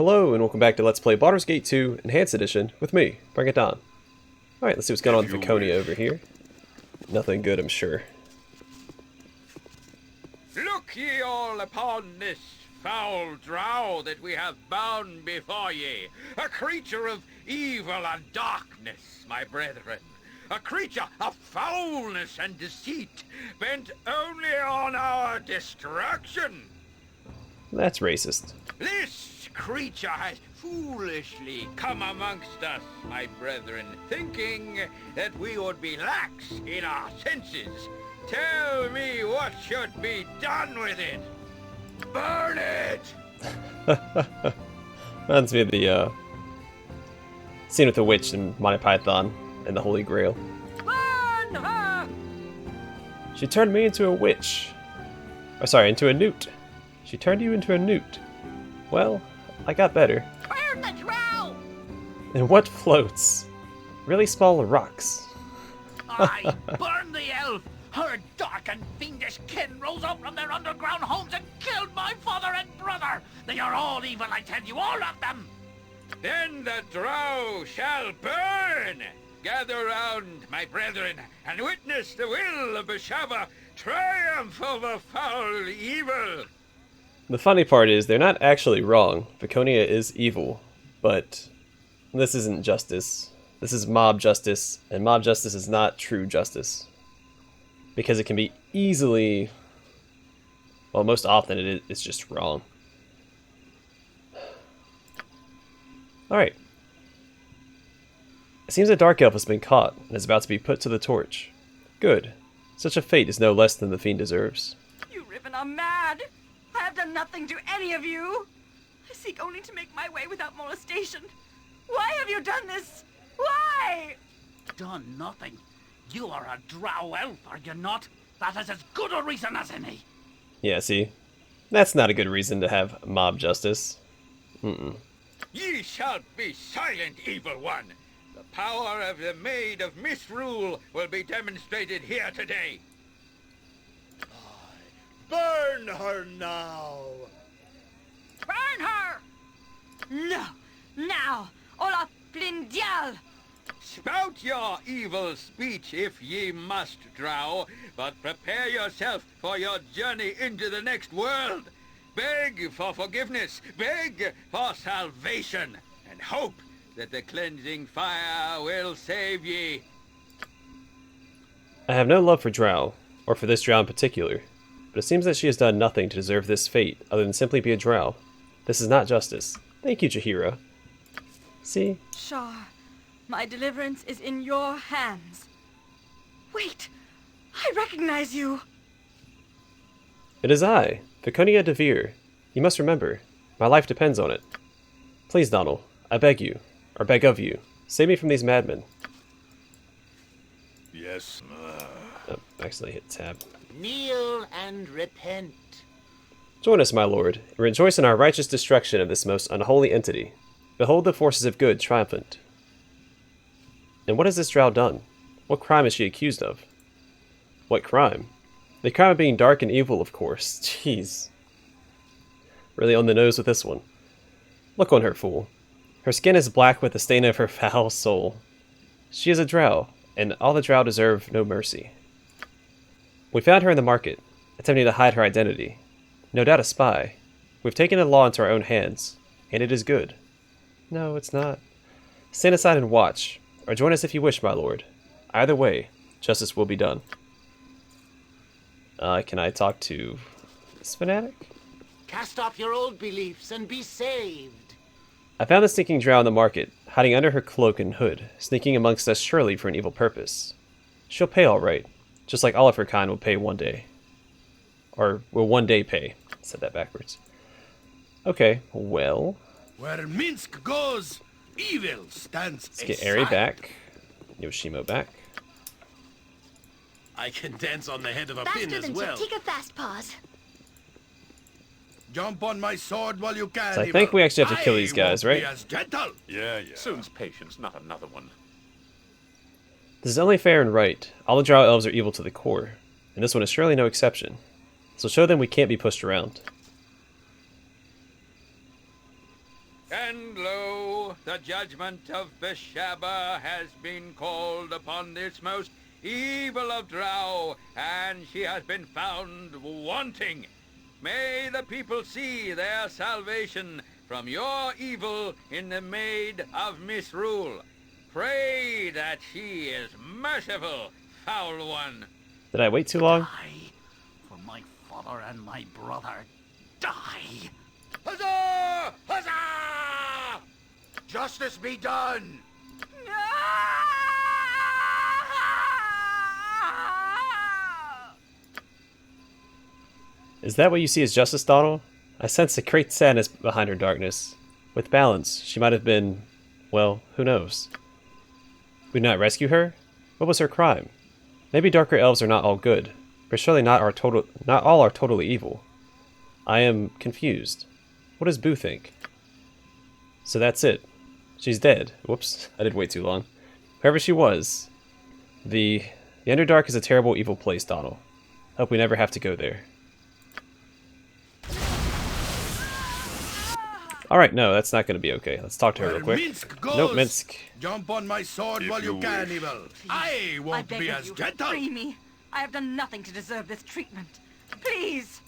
Hello and welcome back to Let's Play Baldur's Gate 2 Enhanced Edition with me, Bring It On. Alright, let's see what's going on with Viconia over here. Nothing good, I'm sure. Look ye all upon this foul drow that we have bound before ye, a creature of evil and darkness, my brethren. A creature of foulness and deceit, bent only on our destruction. That's racist. This creature has foolishly come amongst us, my brethren, thinking that we would be lax in our senses. Tell me what should be done with it. Burn it! Reminds me of the scene with the witch in Monty Python and the Holy Grail. Burn her! She turned me into a witch. Oh, sorry, into a newt. She turned you into a newt. Well, I got better. Burn the drow! And what floats? Really small rocks. I burn the elf! Her dark and fiendish kin rose up from their underground homes and killed my father and brother! They are all evil, I tell you, all of them! Then the drow shall burn! Gather round, my brethren, and witness the will of Bashava triumph over foul evil! The funny part is, they're not actually wrong. Viconia is evil, but this isn't justice. This is mob justice, and mob justice is not true justice. Because it can be easily, well, most often it's just wrong. Alright. It seems a dark elf has been caught, and is about to be put to the torch. Good. Such a fate is no less than the fiend deserves. You Riven are mad! I have done nothing to any of you! I seek only to make my way without molestation. Why have you done this? Why? Done nothing. You are a drow elf, are you not? That is as good a reason as any. Yeah, see? That's not a good reason to have mob justice. Ye shall be silent, evil one. The power of the Maid of Misrule will be demonstrated here today. Burn her now! Burn her! No! Now! Ola Blindial! Spout your evil speech if ye must, drow, but prepare yourself for your journey into the next world. Beg for forgiveness, beg for salvation, and hope that the cleansing fire will save ye. I have no love for Drow, or for this Drow in particular, but it seems that she has done nothing to deserve this fate other than simply be a Drow. This is not justice. Thank you, Jaheira. See? Shar, my deliverance is in your hands. Wait! I recognize you! It is I, Viconia de Veer. You must remember, my life depends on it. Please, Donald, I beg you, or beg of you, save me from these madmen. Yes. Oh, accidentally hit tab. Kneel and repent. Join us, my lord, and rejoice in our righteous destruction of this most unholy entity. Behold the forces of good triumphant. And what has this drow done? What crime is she accused of? What crime? The crime of being dark and evil, of course. Jeez. Really on the nose with this one. Look on her, fool. Her skin is black with the stain of her foul soul. She is a drow, and all the drow deserve no mercy. We found her in the market, attempting to hide her identity. No doubt a spy. We've taken the law into our own hands, and it is good. No, it's not. Stand aside and watch, or join us if you wish, my lord. Either way, justice will be done. Can I talk to this fanatic? Cast off your old beliefs and be saved. I found the stinking drow in the market, hiding under her cloak and hood, sneaking amongst us surely for an evil purpose. She'll pay all right, just like all of her kind will pay one day. Or will one day pay. I said that backwards. Okay, well... Where Minsk goes, evil stands Let's get Eri aside. back. Yoshimo back. I can dance on the head of a pin Faster as than well. Take a fast pause. Jump on my sword while you can. So I evil. think we actually have to kill these guys, I won't right? be as gentle. Yeah. Soon's patience, not another one. This is only fair and right. All the drow elves are evil to the core, and this one is surely no exception. So show them we can't be pushed around. And lo, the judgment of Beshaba has been called upon this most evil of drow, and she has been found wanting. May the people see their salvation from your evil in the Maid of Misrule. Pray that she is merciful, foul one. Did I wait too long? Die for my father and my brother. Die! Huzzah! Huzzah! Justice be done! Is that what you see as justice, Donald? I sense a great sadness behind her darkness. With balance, she might have been, well, who knows? We did not rescue her? What was her crime? Maybe darker elves are not all good, but surely not all are totally evil. I am confused. What does Boo think? So that's it. She's dead. Whoops, I did wait too long. Whoever she was, the Underdark is a terrible, evil place, Donald. Hope we never have to go there. Alright, no, that's not going to be okay. Let's talk to her real quick. Minsk goes. Nope, Minsk. Jump on my sword while you can, evil. I won't beg be of as you, gentle. free me. I have done nothing to deserve this treatment. Please.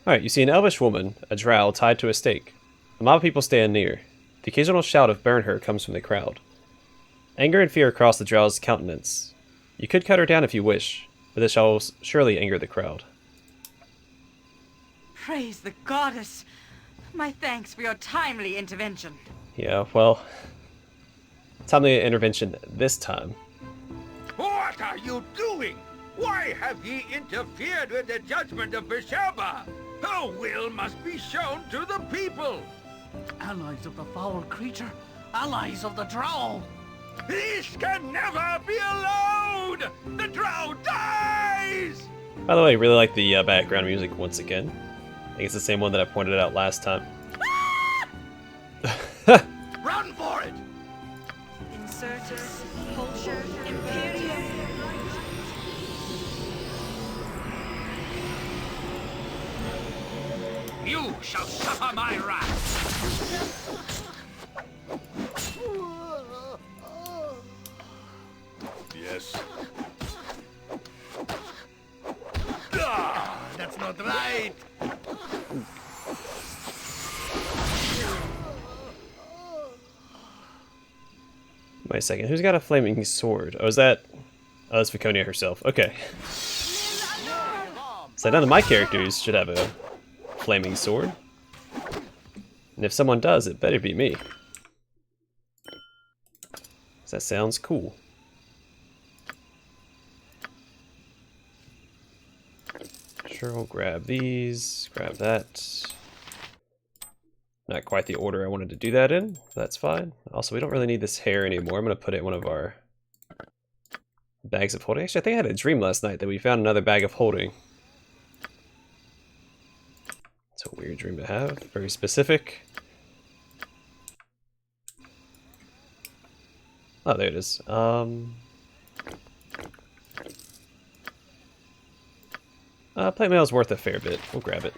Alright, you see an elvish woman, a drow, tied to a stake. A mob of people stand near. The occasional shout of "burn her" comes from the crowd. Anger and fear cross the drow's countenance. You could cut her down if you wish, but this shall surely anger the crowd. Praise the goddess. My thanks for your timely intervention. Yeah, well, timely intervention this time. What are you doing? Why have ye interfered with the judgment of Beshaba? Her will must be shown to the people. Allies of the foul creature. Allies of the drow. This can never be allowed! The drow dies! By the way, I really like the background music once again. I think it's the same one that I pointed out last time. Run for it! Insurtus, culture, imperium. You shall suffer my wrath. Yes. Ah, that's not right. Wait a second, who's got a flaming sword? Oh, is that... Oh, that's Viconia herself. Okay. So none of my characters should have a flaming sword. And if someone does, it better be me. 'Cause that sounds cool. Sure, we'll grab these, grab that. Not quite the order I wanted to do that in. That's fine. Also, we don't really need this hair anymore. I'm going to put it in one of our bags of holding. Actually, I think I had a dream last night that we found another bag of holding. It's a weird dream to have. Very specific. Oh, there it is. Plate mail is worth a fair bit. We'll grab it.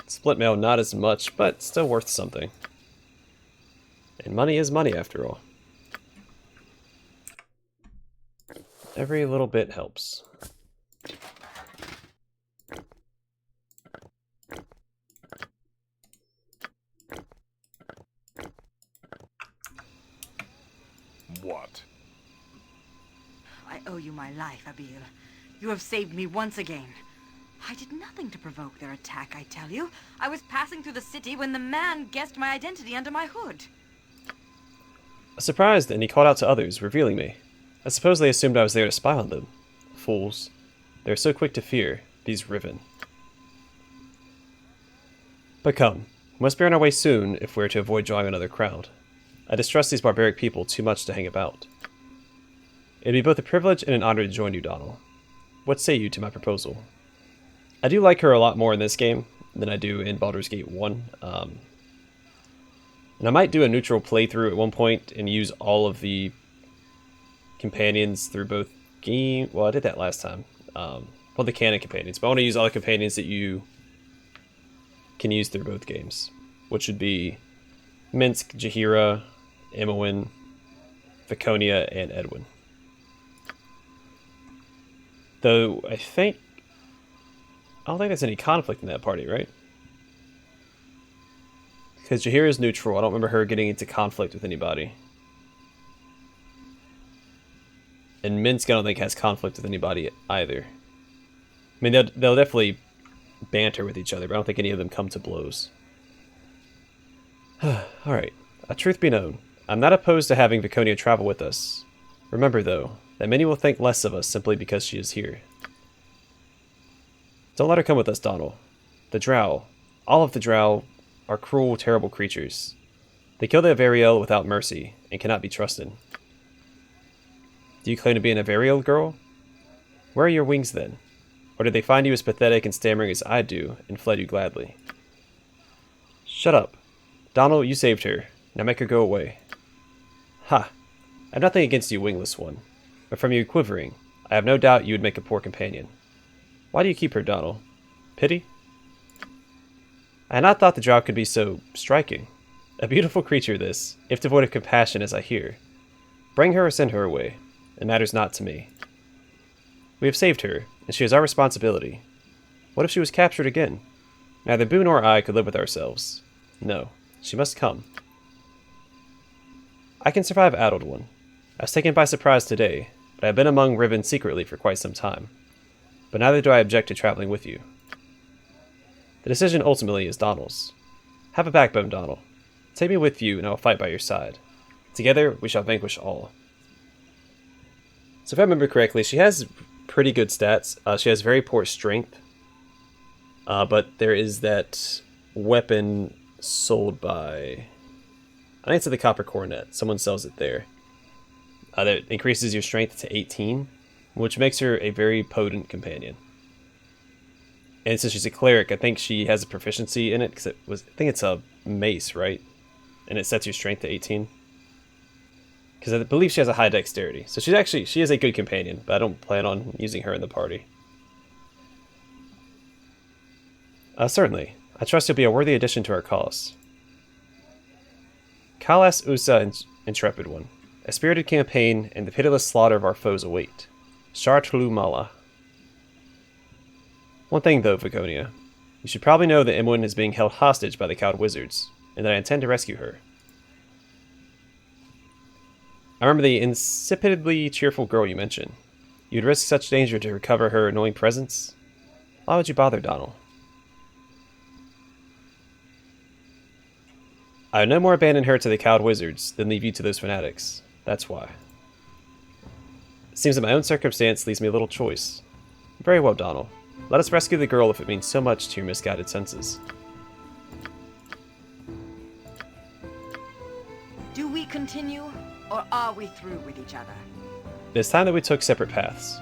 Split mail, not as much, but still worth something. And money is money, after all. Every little bit helps. What? I owe you my life, Abil. You have saved me once again. I did nothing to provoke their attack, I tell you. I was passing through the city when the man guessed my identity under my hood. Surprised, and he called out to others, revealing me. I suppose they assumed I was there to spy on them. Fools. They are so quick to fear, these Riven. But come, we must be on our way soon if we are to avoid drawing another crowd. I distrust these barbaric people too much to hang about. It would be both a privilege and an honor to join you, Donald. What say you to my proposal? I do like her a lot more in this game than I do in Baldur's Gate 1. And I might do a neutral playthrough at one point and use all of the companions through both games. Well, I did that last time. Well, the canon companions. But I want to use all the companions that you can use through both games. which would be Minsk, Jahira, Imoen, Viconia, and Edwin. Though, I don't think there's any conflict in that party, right? Because Jahira is neutral. I don't remember her getting into conflict with anybody. And Minsk, I don't think, has conflict with anybody either. I mean, they'll definitely banter with each other, but I don't think any of them come to blows. Alright. Truth be known, I'm not opposed to having Viconia travel with us. Remember, though, that many will think less of us simply because she is here. Don't let her come with us, Donald. The Drow, all of the Drow, are cruel, terrible creatures. They kill the Avariel without mercy, and cannot be trusted. Do you claim to be an Avariel girl? Where are your wings, then? Or did they find you as pathetic and stammering as I do, and fled you gladly? Shut up. Donald, you saved her. Now make her go away. Ha! I have nothing against you, wingless one. But from your quivering, I have no doubt you would make a poor companion. Why do you keep her, Donald? Pity? I had not thought the Drow could be so striking. A beautiful creature, this, if devoid of compassion, as I hear. Bring her or send her away. It matters not to me. We have saved her, and she is our responsibility. What if she was captured again? Neither Boo nor I could live with ourselves. No, she must come. I can survive Addled One. I was taken by surprise today, but I have been among Riven secretly for quite some time. But neither do I object to traveling with you. The decision ultimately is Donald's. Have a backbone, Donald. Take me with you, and I will fight by your side. Together, we shall vanquish all. So if I remember correctly, she has pretty good stats. She has very poor strength. But there is that weapon sold by... I think it's at the Copper Coronet. Someone sells it there. That increases your strength to 18, which makes her a very potent companion. And since she's a cleric, I think she has a proficiency in it, because I think it's a mace, right? And it sets your strength to 18. Because I believe she has a high dexterity. So she is a good companion, but I don't plan on using her in the party. Certainly. I trust you'll be a worthy addition to our cause. Kalas Usa Intrepid One. A spirited campaign and the pitiless slaughter of our foes await. Chartlu Mala. One thing though, Viconia. You should probably know that Imoen is being held hostage by the cowed wizards, and that I intend to rescue her. I remember the insipidly cheerful girl you mentioned. You'd risk such danger to recover her annoying presence? Why would you bother, Donald? I would no more abandon her to the cowed wizards than leave you to those fanatics. That's why. It seems that my own circumstance leaves me a little choice. Very well, Donald. Let us rescue the girl if it means so much to your misguided senses. Do we continue, or are we through with each other? It is time that we took separate paths.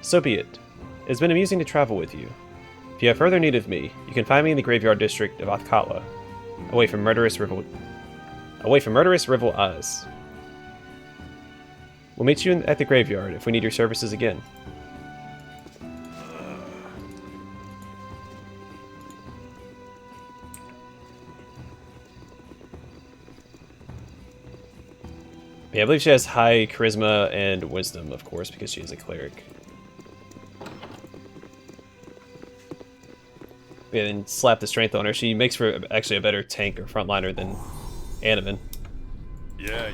So be it. It has been amusing to travel with you. If you have further need of me, you can find me in the graveyard district of Athkatla, away from murderous rival eyes. We'll meet you at the graveyard if we need your services again. Yeah, I believe she has high charisma and wisdom, of course, because she is a cleric. Yeah, and slap the strength on her. She makes for actually a better tank or frontliner than Animan. Yeah.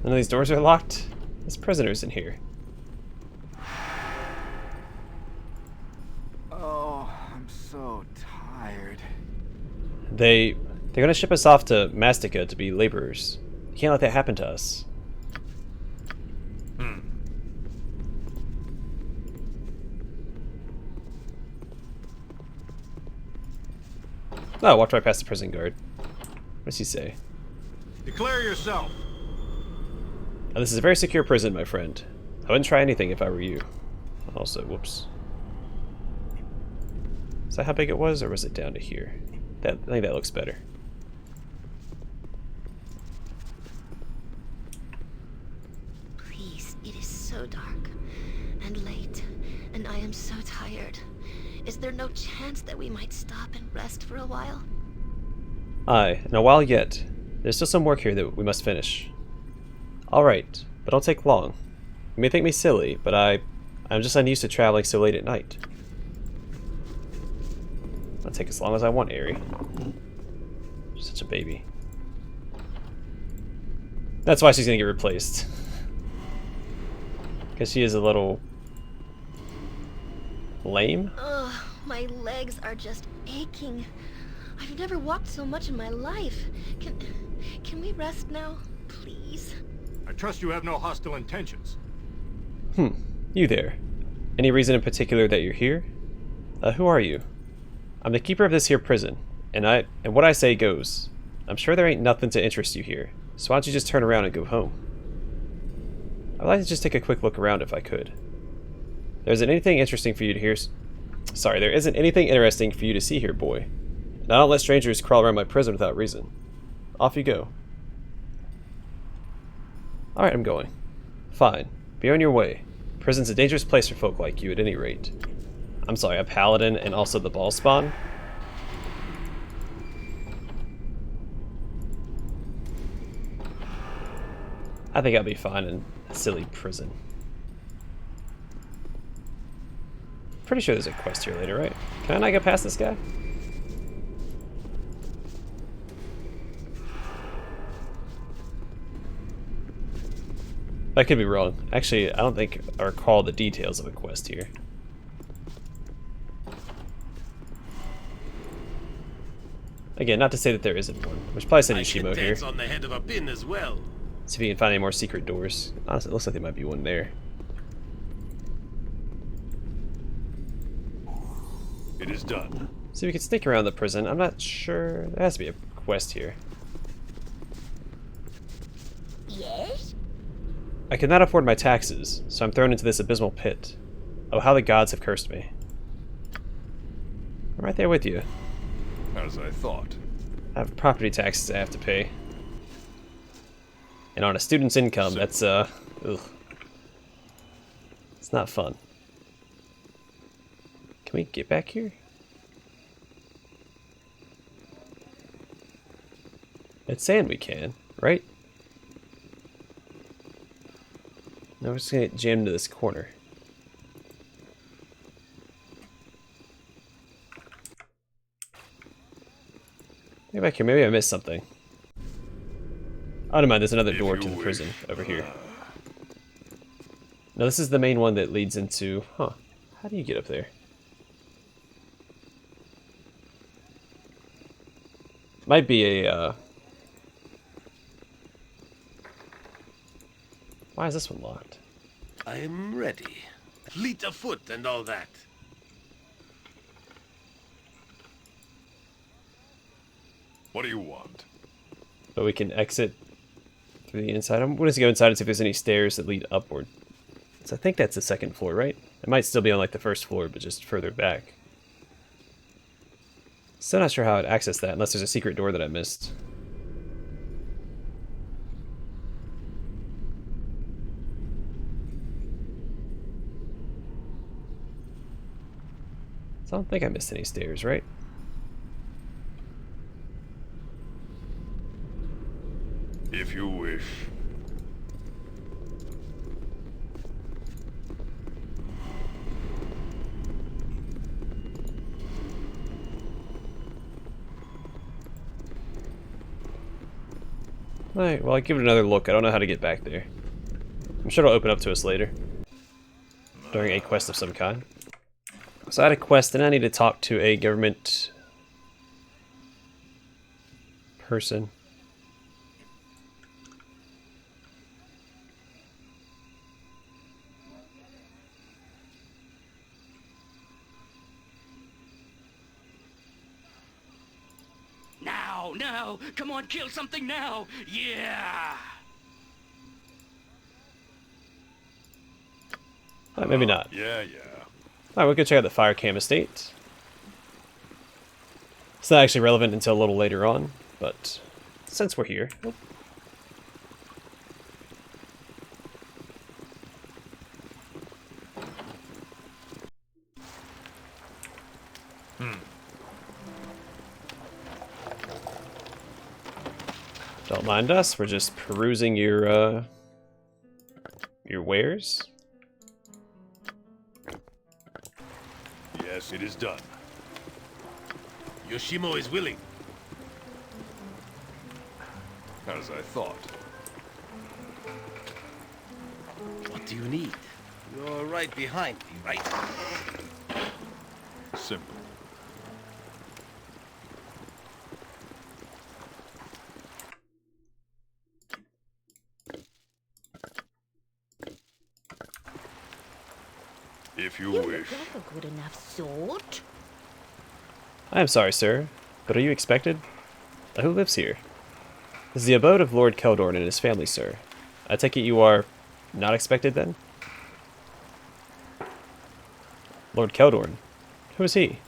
None of these doors are locked. There's prisoners in here. Oh, I'm so tired. They're gonna ship us off to Mastica to be laborers. You can't let that happen to us. Oh, I walked right past the prison guard. What does he say? Declare yourself. This is a very secure prison, my friend. I wouldn't try anything if I were you. Also, whoops. Is that how big it was, or was it down to here? I think that looks better. Please, it is so dark and late, and I am so tired. Is there no chance that we might stop and rest for a while? Aye, and a while yet. There's still some work here that we must finish. Alright, but don't take long. You may think me silly, but I'm just unused to traveling so late at night. I'll take as long as I want, Aerie. Such a baby. That's why she's gonna get replaced. Because she is a little lame. Ugh, my legs are just aching. I've never walked so much in my life. Can we rest now, please? I trust you have no hostile intentions. You there. Any reason in particular that you're here? Who are you? I'm the keeper of this here prison, and what I say goes. I'm sure there ain't nothing to interest you here, so why don't you just turn around and go home? I'd like to just take a quick look around if I could. There isn't anything interesting for you to hear. Sorry, there isn't anything interesting for you to see here, boy. And I don't let strangers crawl around my prison without reason. Off you go. Alright, I'm going. Fine. Be on your way. Prison's a dangerous place for folk like you at any rate. I'm sorry, a paladin and also the ball spawn? I think I'll be fine in a silly prison. Pretty sure there's a quest here later, right? Can I not get past this guy? I could be wrong. Actually, I don't think I recall the details of a quest here. Again, not to say that there isn't one. We should probably send Yoshimo here. on the head of a pin as well. See if we can find any more secret doors. Honestly, it looks like there might be one there. It is done. See if we can sneak around the prison. I'm not sure. There has to be a quest here. Yes? I cannot afford my taxes, so I'm thrown into this abysmal pit. Oh, how the gods have cursed me. I'm right there with you. As I thought. I have property taxes I have to pay. And on a student's income, that's, ugh. It's not fun. Can we get back here? It's saying we can, right? No, we're just gonna get jammed into this corner. Get back here, maybe I missed something. Oh, never mind, there's another door to the prison over here. No, this is the main one that leads into... Huh. How do you get up there? Might be a, Why is this one locked? I am ready. Fleet of foot and all that. What do you want? But we can exit through the inside. I'm going to go inside and see if there's any stairs that lead upward. So I think that's the second floor, right? It might still be on like the first floor, but just further back. Still not sure how I'd access that, unless there's a secret door that I missed. So I don't think I missed any stairs, right? If you wish. Alright, well, I'll give it another look. I don't know how to get back there. I'm sure it'll open up to us later. During a quest of some kind. So I had a quest and I need to talk to a government person. Now! Come on, kill something now! Yeah! Maybe not. Yeah. Alright, we'll go check out the Fire Cam Estate. It's not actually relevant until a little later on, but since we're here... Oh. Don't mind us, we're just perusing your wares. Yes, it is done. Yoshimo is willing. As I thought. What do you need? You're right behind me, right? Simple. If you wish. Look like a good enough sword. I am sorry, sir, but are you expected? Who lives here? This is the abode of Lord Keldorn and his family, sir. I take it you are not expected, then? Lord Keldorn? Who is he?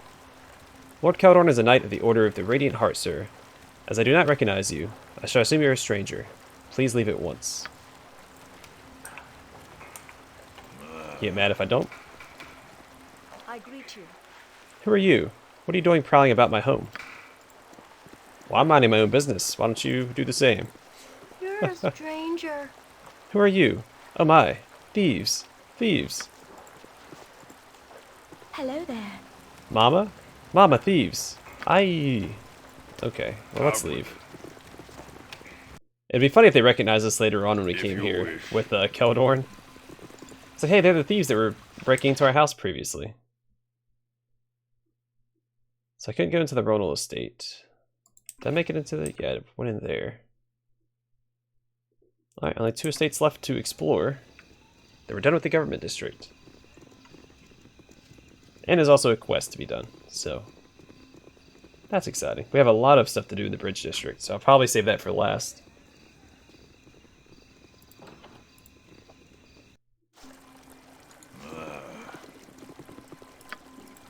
Lord Keldorn is a knight of the Order of the Radiant Heart, sir. As I do not recognize you, I shall assume you're a stranger. Please leave at once. You get mad if I don't? I greet you. Who are you? What are you doing prowling about my home? Well, I'm minding my own business. Why don't you do the same? You're a stranger. Who are you? Oh my. Thieves. Thieves. Hello there. Mama? Mama, thieves. Aye. Okay, well, let's leave. It'd be funny if they recognized us later on when we came here with Keldorn. It's like, hey, they're the thieves that were breaking into our house previously. So I couldn't go into the Ronal estate. Did I make it into the... Yeah, it went in there. Alright, only 2 estates left to explore. Then we're done with the government district. And there's also a quest to be done, so... That's exciting. We have a lot of stuff to do in the bridge district, so I'll probably save that for last.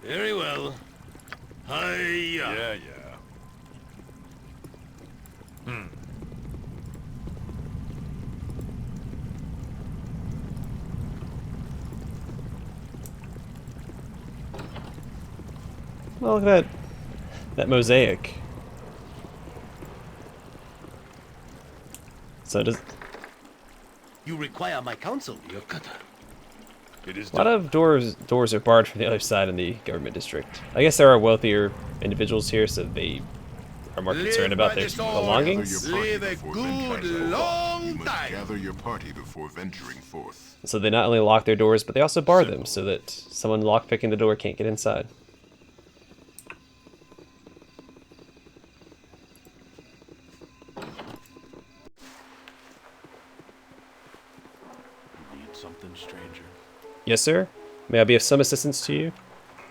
Very well. Hiya. Yeah. Well, look at that mosaic. So does... You require my counsel, Yokata. It is A lot done. of doors are barred from the other side in the government district. I guess there are wealthier individuals here, so they are more concerned about their belongings. Live a good long You must time. gather your party before venturing forth. So they not only lock their doors, but they also bar them so that someone lockpicking the door can't get inside. Need something, stranger? Yes, sir? May I be of some assistance to you?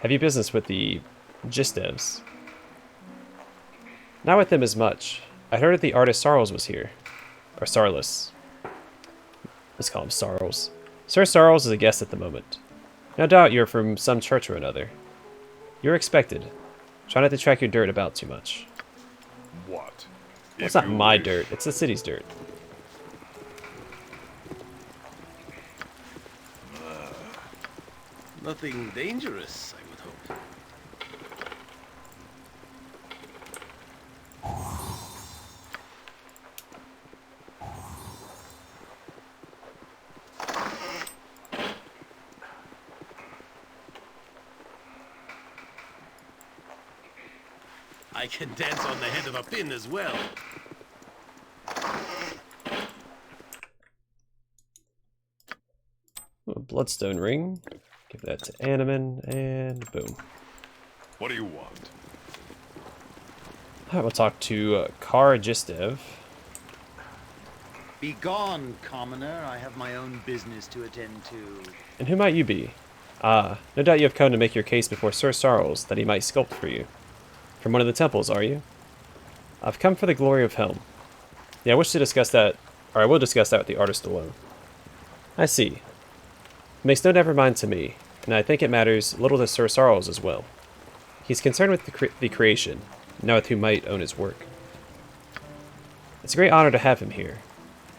Have you business with the Gistevs? Not with them as much. I heard that the artist Sarles was here. Or Sarles. Let's call him Sarles. Sir Sarles is a guest at the moment. No doubt you're from some church or another. You're expected. Try not to track your dirt about too much. What? Well, If it's not you my wish. dirt, it's the city's dirt. Nothing dangerous, I would hope. I can dance on the head of a pin as well. Ooh, a bloodstone ring. Give that to Animan, and boom. What do you want? Alright, we'll talk to Kara Gistev. Be gone, commoner. I have my own business to attend to. And who might you be? Ah, no doubt you have come to make your case before Sir Sarles that he might sculpt for you. From one of the temples, are you? I've come for the glory of Helm. Yeah, I wish to discuss that, or I will discuss that with the artist alone. I see. It makes no nevermind to me, and I think it matters little to Sir Sarles as well. He's concerned with the creation, not with who might own his work. It's a great honor to have him here.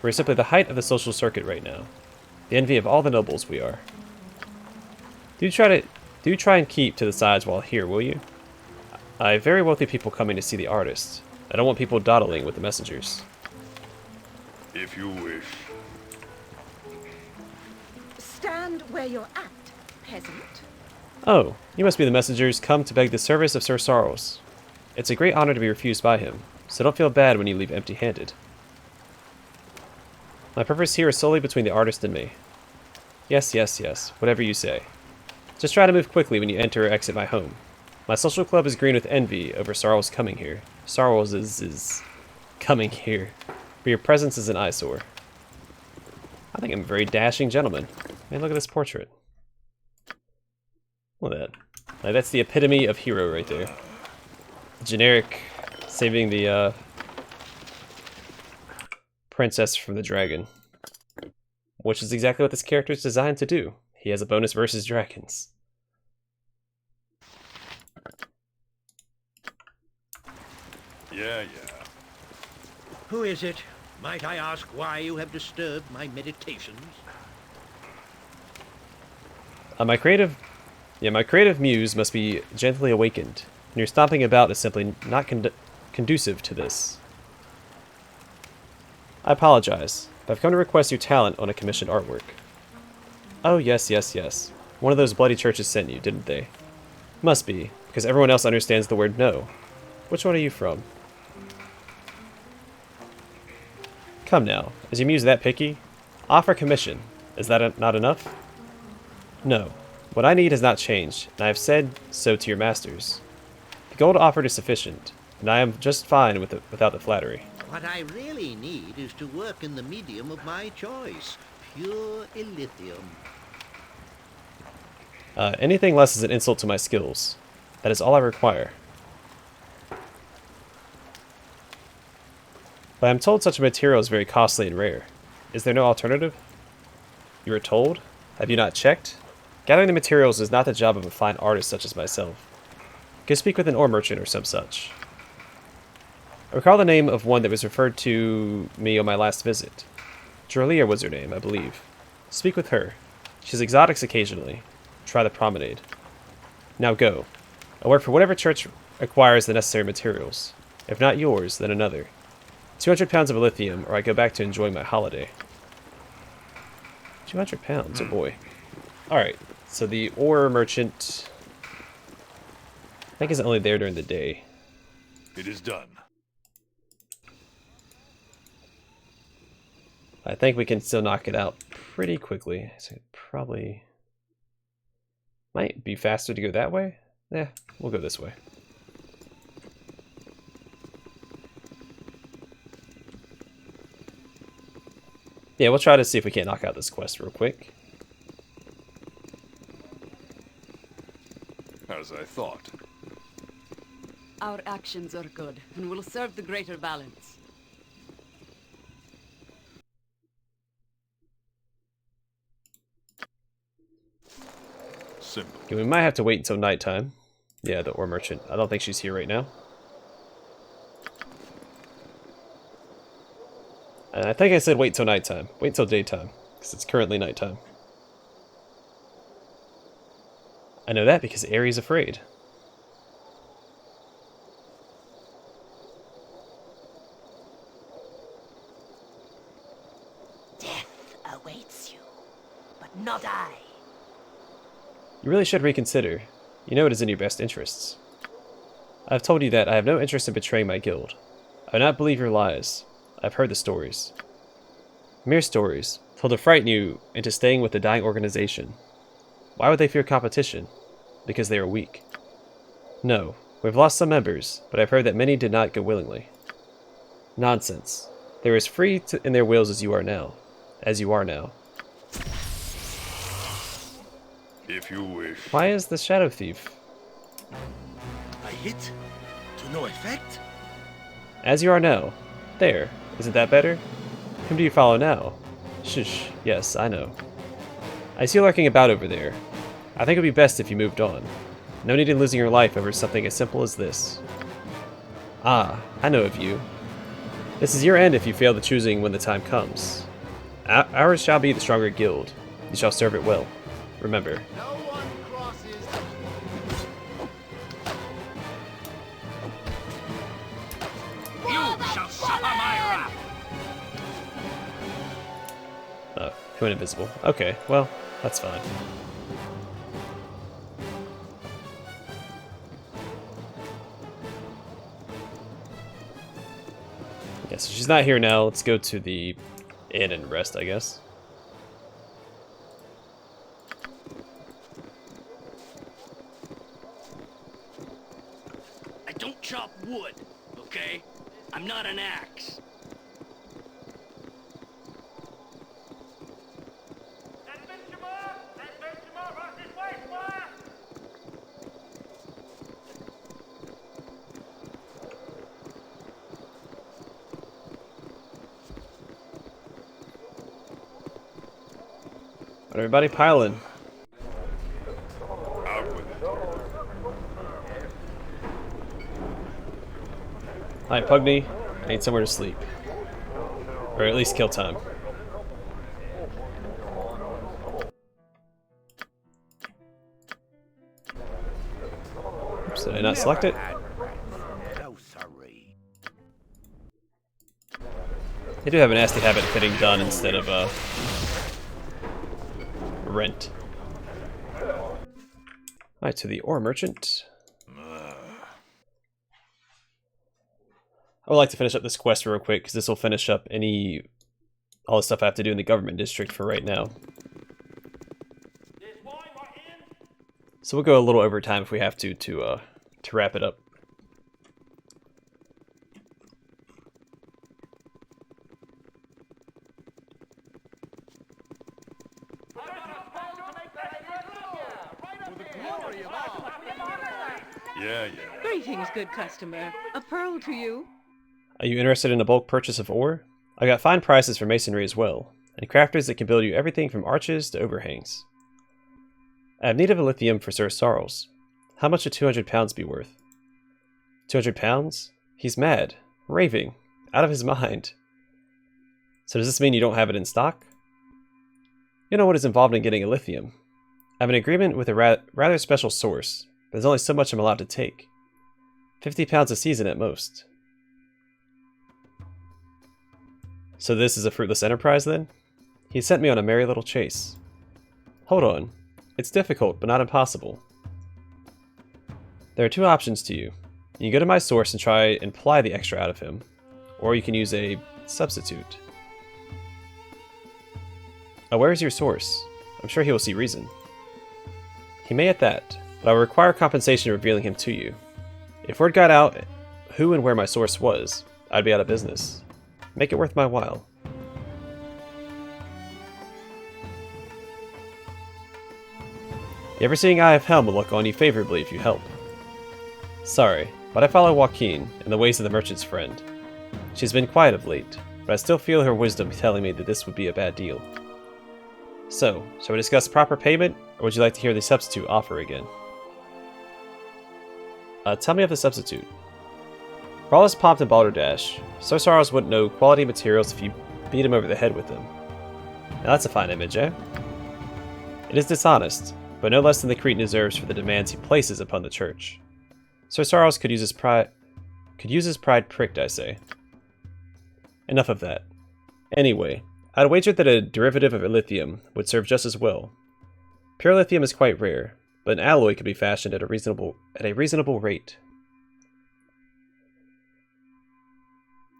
We're simply the height of the social circuit right now. The envy of all the nobles we are. Do try and keep to the sides while here, will you? I have very wealthy people coming to see the artist. I don't want people dawdling with the messengers. If you wish. Stand where you're at, peasant. Oh, you must be the messengers come to beg the service of Sir Sarles. It's a great honor to be refused by him, so don't feel bad when you leave empty-handed. My purpose here is solely between the artist and me. Yes, yes, yes, whatever you say. Just try to move quickly when you enter or exit my home. My social club is green with envy over Sarles coming here. Sarles is coming here. For your presence is an eyesore. I think I'm a very dashing gentleman. Man, look at this portrait. Look at that. Like, that's the epitome of hero right there. Generic saving the princess from the dragon. Which is exactly what this character is designed to do. He has a bonus versus dragons. Yeah. Who is it? Might I ask why you have disturbed my meditations? My creative muse must be gently awakened, and your stomping about is simply not conducive to this. I apologize, but I've come to request your talent on a commissioned artwork. Oh, yes. One of those bloody churches sent you, didn't they? Must be, because everyone else understands the word no. Which one are you from? Come now, is your muse that picky? Offer commission. Is that not enough? No. What I need has not changed, and I have said so to your masters. The gold offered is sufficient, and I am just fine without the flattery. What I really need is to work in the medium of my choice. Pure illithium. Anything less is an insult to my skills. That is all I require. But I'm told such a material is very costly and rare. Is there no alternative? You were told? Have you not checked? Gathering the materials is not the job of a fine artist such as myself. Go speak with an ore merchant or some such. I recall the name of one that was referred to me on my last visit. Jorlia was her name, I believe. Speak with her. She has exotics occasionally. Try the promenade. Now go. I'll work for whatever church acquires the necessary materials. If not yours, then another. 200 pounds of illithium, or I go back to enjoying my holiday. 200 pounds, oh boy. Alright, so the ore merchant, I think, is only there during the day. It is done. I think we can still knock it out pretty quickly. So it probably might be faster to go that way. Yeah, we'll go this way. Yeah, we'll try to see if we can't knock out this quest real quick. As I thought. Our actions are good, and will serve the greater balance. Simple. Okay, we might have to wait until nighttime. Yeah, the ore merchant. I don't think she's here right now. And I think I said wait till nighttime. Wait till daytime, because it's currently nighttime. I know that because Ares is afraid. Death awaits you, but not I. You really should reconsider. You know it is in your best interests. I have told you that I have no interest in betraying my guild. I do not believe your lies. I've heard the stories. Mere stories, told to frighten you into staying with the dying organization. Why would they fear competition? Because they are weak. No, we've lost some members, but I've heard that many did not go willingly. Nonsense. They're as free in their wills as you are now. If you wish. Why is the Shadow Thief? I hit? To no effect? As you are now. There. Isn't that better? Whom do you follow now? Shush. Yes, I know. I see you lurking about over there. I think it would be best if you moved on. No need in losing your life over something as simple as this. Ah, I know of you. This is your end if you fail the choosing when the time comes. Ours shall be the stronger guild. You shall serve it well. Remember. You shall suffer my wrath. Oh, he went invisible. Okay, well, that's fine. Yeah, so she's not here now. Let's go to the inn and rest, I guess. I don't chop wood, okay? I'm not an axe. Alright, everybody pile in. Alright, Pugny, I need somewhere to sleep. Or at least kill time. Oops, did I not select it? They do have a nasty habit of getting done instead of rent. Alright, to the ore merchant. I would like to finish up this quest real quick, because this will finish up all the stuff I have to do in the government district for right now. So we'll go a little over time if we have to wrap it up. Yeah. Greetings, good customer. A pearl to you. Are you interested in a bulk purchase of ore? I got fine prices for masonry as well, and crafters that can build you everything from arches to overhangs. I have need of illithium for Sir Sarles. How much would 200 pounds be worth? 200 pounds? He's mad. Raving. Out of his mind. So does this mean you don't have it in stock? You know what is involved in getting illithium. I have an agreement with a rather special source, but there's only so much I'm allowed to take. 50 pounds a season at most. So this is a fruitless enterprise then? He sent me on a merry little chase. Hold on. It's difficult, but not impossible. There are two options to you. You can go to my source and try and ply the extra out of him, or you can use a substitute. Oh, where is your source? I'm sure he will see reason. He may at that, but I will require compensation revealing him to you. If word got out who and where my source was, I'd be out of business. Make it worth my while. The ever-seeing eye of Helm will look on you favorably if you help. Sorry, but I follow Joaquin in the ways of the merchant's friend. She's been quiet of late, but I still feel her wisdom telling me that this would be a bad deal. So, shall we discuss proper payment, or would you like to hear the substitute offer again? Tell me of the substitute. For all his pomp and balderdash, Sir Sarles wouldn't know quality materials if you beat him over the head with them. Now that's a fine image, eh? It is dishonest, but no less than the Cretan deserves for the demands he places upon the church. Sir Sarles could use his pride pricked, I say. Enough of that. Anyway, I'd wager that a derivative of illithium would serve just as well. Pure lithium is quite rare, but an alloy could be fashioned at a reasonable rate.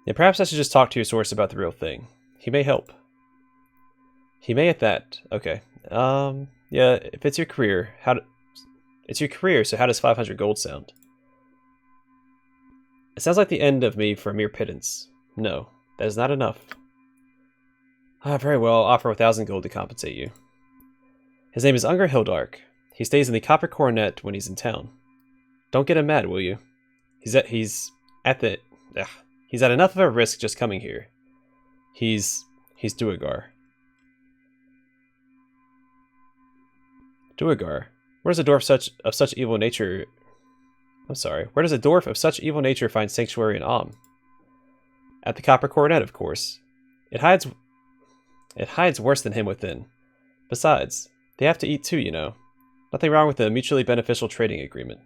And perhaps I should just talk to your source about the real thing. He may help. He may at that. Okay. Yeah, if it's your career, it's your career, so how does 500 gold sound? It sounds like the end of me for a mere pittance. No, that is not enough. Very well, I'll offer 1,000 gold to compensate you. His name is Unger Hildark. He stays in the Copper Coronet when he's in town. Don't get him mad, will you? He's at enough of a risk just coming here. He's Duergar. Duergar. Where does a dwarf of such evil nature... I'm sorry. Where does a dwarf of such evil nature find sanctuary in Amn? At the Copper Coronet, of course. It hides worse than him within. Besides, they have to eat too, you know. Nothing wrong with a mutually beneficial trading agreement.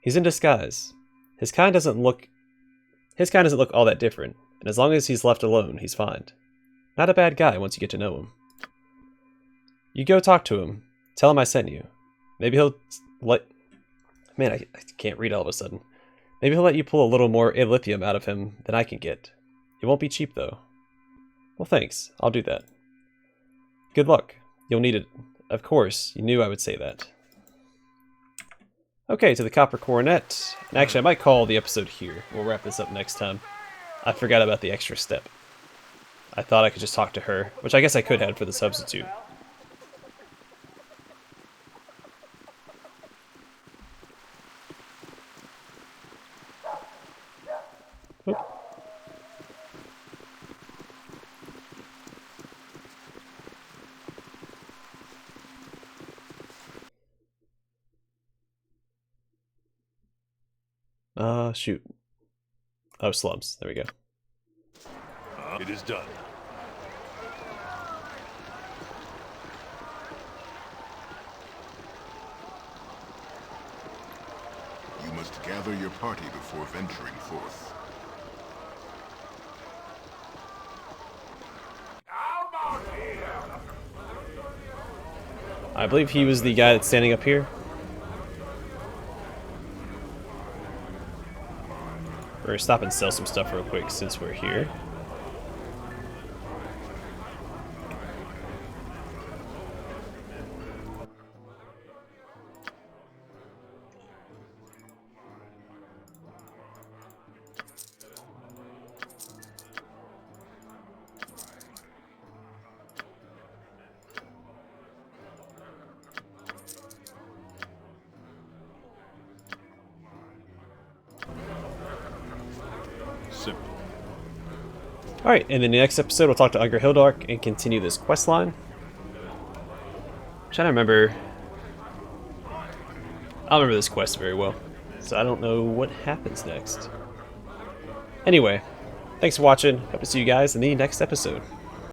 He's in disguise. His kind doesn't look all that different, and as long as he's left alone, he's fine. Not a bad guy once you get to know him. You go talk to him. Tell him I sent you. Maybe he'll let... Man, I can't read all of a sudden. Maybe he'll let you pull a little more illithium out of him than I can get. It won't be cheap, though. Well, thanks. I'll do that. Good luck. You'll need it. Of course, you knew I would say that. Okay, to the Copper Coronet. And actually, I might call the episode here. We'll wrap this up next time. I forgot about the extra step. I thought I could just talk to her, which I guess I could have for the substitute. Shoot. Oh, slums. There we go. It is done. You must gather your party before venturing forth. I believe he was the guy that's standing up here. We're gonna stop and sell some stuff real quick since we're here. Alright, and in the next episode we'll talk to Unger Hildark and continue this quest line. I'm trying to remember... I don't remember this quest very well, so I don't know what happens next. Anyway, thanks for watching. Hope to see you guys in the next episode.